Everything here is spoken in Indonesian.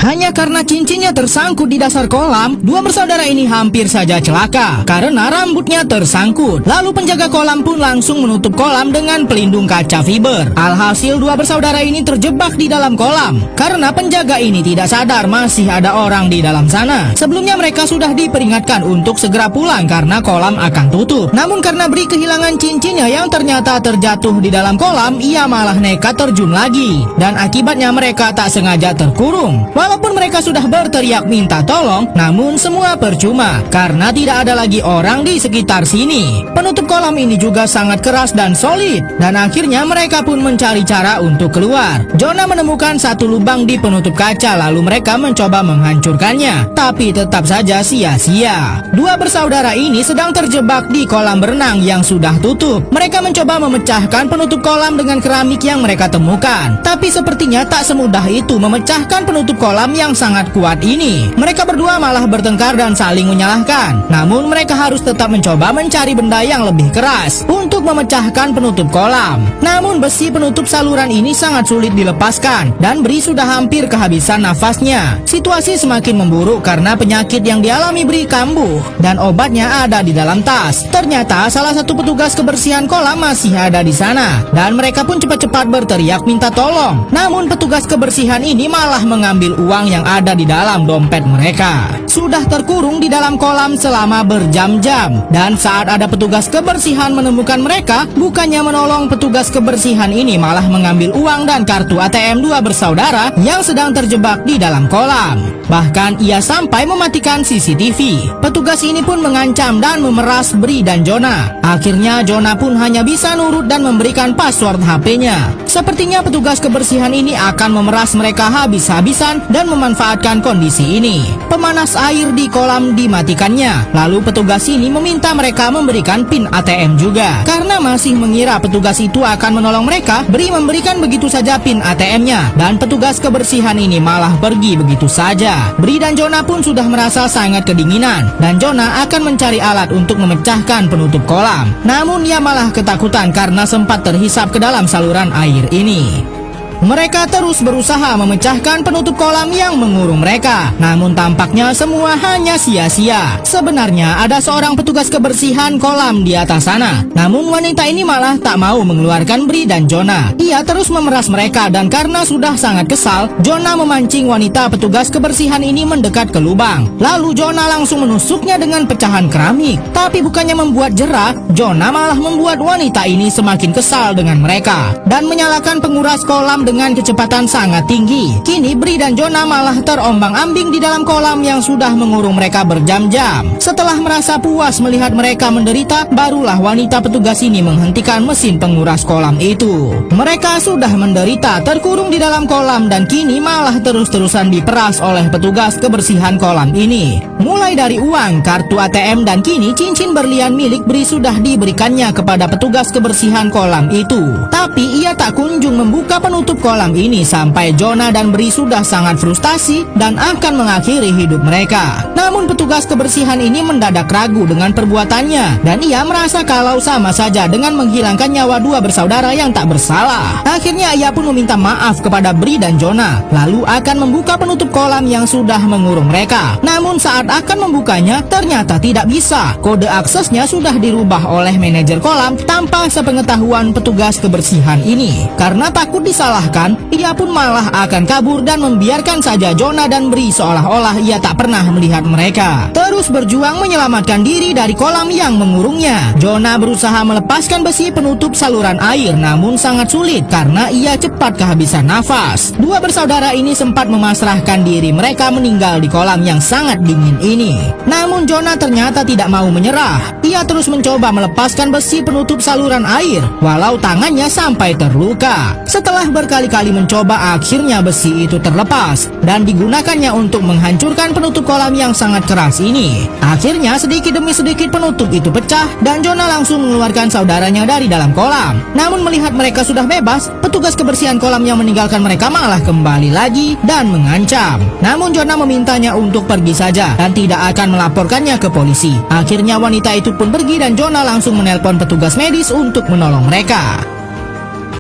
Hanya karena cincinnya tersangkut di dasar kolam, dua bersaudara ini hampir saja celaka karena rambutnya tersangkut. Lalu penjaga kolam pun langsung menutup kolam dengan pelindung kaca fiber. Alhasil dua bersaudara ini terjebak di dalam kolam karena penjaga ini tidak sadar masih ada orang di dalam sana. Sebelumnya mereka sudah diperingatkan untuk segera pulang karena kolam akan tutup. Namun karena Bri kehilangan cincinnya yang ternyata terjatuh di dalam kolam, ia malah nekat terjun lagi. Dan akibatnya mereka tak sengaja terkurung. Walaupun mereka sudah berteriak minta tolong, namun semua percuma karena tidak ada lagi orang di sekitar sini. Penutup kolam ini juga sangat keras dan solid, dan akhirnya mereka pun mencari cara untuk keluar. Jonah menemukan satu lubang di penutup kaca, lalu mereka mencoba menghancurkannya, tapi tetap saja sia-sia. Dua bersaudara ini sedang terjebak di kolam berenang yang sudah tutup. Mereka mencoba memecahkan penutup kolam dengan keramik yang mereka temukan, tapi sepertinya tak semudah itu memecahkan penutup kolam yang sangat kuat ini. Mereka berdua malah bertengkar dan saling menyalahkan. Namun mereka harus tetap mencoba mencari benda yang lebih keras untuk memecahkan penutup kolam. Namun besi penutup saluran ini sangat sulit dilepaskan dan Bri sudah hampir kehabisan nafasnya. Situasi semakin memburuk karena penyakit yang dialami Bri kambuh dan obatnya ada di dalam tas. Ternyata salah satu petugas kebersihan kolam masih ada di sana dan mereka pun cepat-cepat berteriak minta tolong. Namun petugas kebersihan ini malah mengambil uang yang ada di dalam dompet mereka. Sudah terkurung di dalam kolam selama berjam-jam, dan saat ada petugas kebersihan menemukan mereka, bukannya menolong petugas kebersihan ini malah mengambil uang dan kartu ATM dua bersaudara yang sedang terjebak di dalam kolam. Bahkan ia sampai mematikan CCTV. Petugas ini pun mengancam dan memeras Bri dan Jonah. Akhirnya Jonah pun hanya bisa nurut dan memberikan password HP-nya. Sepertinya petugas kebersihan ini akan memeras mereka habis-habisan dan memanfaatkan kondisi ini. Pemanas air di kolam dimatikannya. Lalu petugas ini meminta mereka memberikan PIN ATM juga. Karena masih mengira petugas itu akan menolong mereka, Bri memberikan begitu saja PIN ATM-nya dan petugas kebersihan ini malah pergi begitu saja. Bri dan Jonah pun sudah merasa sangat kedinginan dan Jonah akan mencari alat untuk memecahkan penutup kolam. Namun ia malah ketakutan karena sempat terhisap ke dalam saluran air ini. Mereka terus berusaha memecahkan penutup kolam yang mengurung mereka. Namun tampaknya semua hanya sia-sia. Sebenarnya ada seorang petugas kebersihan kolam di atas sana. Namun wanita ini malah tak mau mengeluarkan Bri dan Jonah. Ia terus memeras mereka dan karena sudah sangat kesal, Jonah memancing wanita petugas kebersihan ini mendekat ke lubang. Lalu Jonah langsung menusuknya dengan pecahan keramik. Tapi bukannya membuat jerah, Jonah malah membuat wanita ini semakin kesal dengan mereka dan menyalakan penguras kolam dengan kecepatan sangat tinggi. Kini Bri dan Jonah malah terombang-ambing di dalam kolam yang sudah mengurung mereka berjam-jam. Setelah merasa puas melihat mereka menderita, barulah wanita petugas ini menghentikan mesin penguras kolam itu. Mereka sudah menderita terkurung di dalam kolam dan kini malah terus-terusan diperas oleh petugas kebersihan kolam ini. Mulai dari uang, kartu ATM dan kini cincin berlian milik Bri sudah diberikannya kepada petugas kebersihan kolam itu. Tapi ia tak kunjung membuka penutup kolam ini sampai Jonah dan Bri sudah sangat frustasi dan akan mengakhiri hidup mereka. Namun petugas kebersihan ini mendadak ragu dengan perbuatannya dan ia merasa kalau sama saja dengan menghilangkan nyawa dua bersaudara yang tak bersalah. Akhirnya ia pun meminta maaf kepada Bri dan Jonah, lalu akan membuka penutup kolam yang sudah mengurung mereka. Namun saat akan membukanya ternyata tidak bisa. Kode aksesnya sudah dirubah oleh manajer kolam tanpa sepengetahuan petugas kebersihan ini. Karena takut disalahkan, ia pun malah akan kabur dan membiarkan saja Jonah dan Bri seolah-olah ia tak pernah melihat mereka. Terus berjuang menyelamatkan diri dari kolam yang mengurungnya. Jonah berusaha melepaskan besi penutup saluran air, namun sangat sulit karena ia cepat kehabisan nafas. Dua bersaudara ini sempat memasrahkan diri mereka meninggal di kolam yang sangat dingin ini. Namun Jonah ternyata tidak mau menyerah. Ia terus mencoba melepaskan besi penutup saluran air, walau tangannya sampai terluka. Setelah berkali-kali mencoba, akhirnya besi itu terlepas dan digunakannya untuk menghancurkan penutup kolam yang sangat keras ini. Akhirnya sedikit demi sedikit penutup itu pecah dan Jonah langsung mengeluarkan saudaranya dari dalam kolam. Namun melihat mereka sudah bebas, petugas kebersihan kolam yang meninggalkan mereka malah kembali lagi dan mengancam. Namun Jonah memintanya untuk pergi saja dan tidak akan melaporkannya ke polisi. Akhirnya wanita itu pun pergi dan Jonah langsung menelpon petugas medis untuk menolong mereka.